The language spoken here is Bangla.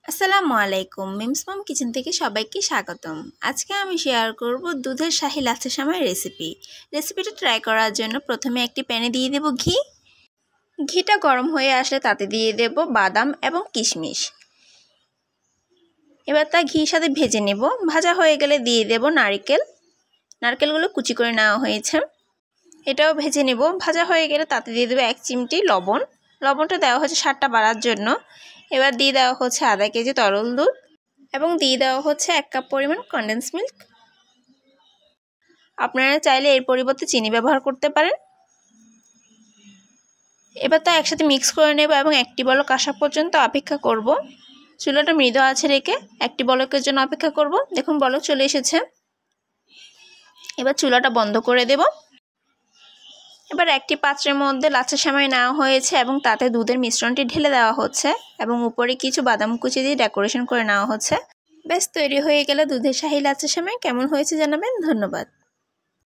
আসসালামু আলাইকুম। মিমস মম কিচেন থেকে সবাইকে স্বাগতম। আজকে আমি শেয়ার করব দুধের শাহী লাচ্ছা সেমাই রেসিপিটা ট্রাই করার জন্য প্রথমে একটি প্যানে দিয়ে দেব ঘি। ঘিটা গরম হয়ে আসলে তাতে দিয়ে দেব বাদাম এবং কিশমিশ। এবার তা ঘির সাথে ভেজে নেব। ভাজা হয়ে গেলে দিয়ে দেব নারকেলগুলো কুচি করে নেওয়া হয়েছে, এটাও ভেজে নেব। ভাজা হয়ে গেলে তাতে দিয়ে দেবো 1 চিমটি লবণ। লবণটা দেওয়া হচ্ছে স্বাদটা বাড়ার জন্য। এবার দিয়ে দেওয়া হচ্ছে আধা কেজি তরল দুধ এবং দিয়ে দেওয়া হচ্ছে 1 কাপ পরিমাণ কনডেন্স মিল্ক। আপনারা চাইলে এর পরিবর্তে চিনি ব্যবহার করতে পারেন। এবার তা একসাথে মিক্স করে নেব এবং একটি বলক আসা পর্যন্ত অপেক্ষা করব। চুলাটা মৃদু আঁচে রেখে একটি বলকের জন্য অপেক্ষা করব। দেখুন বলক চলে এসেছে। এবার চুলাটা বন্ধ করে দেব। এবার একটি পাত্রের মধ্যে লাচ্ছা সেমাই নেওয়া হয়েছে এবং তাতে দুধের মিশ্রণটি ঢেলে দেওয়া হচ্ছে এবং উপরে কিছু বাদাম কুচি দিয়ে ডেকোরেশন করে নেওয়া হচ্ছে। বেশ, তৈরি হয়ে গেল দুধের শাহী লাচ্ছা সেমাই। কেমন হয়েছে জানাবেন। ধন্যবাদ।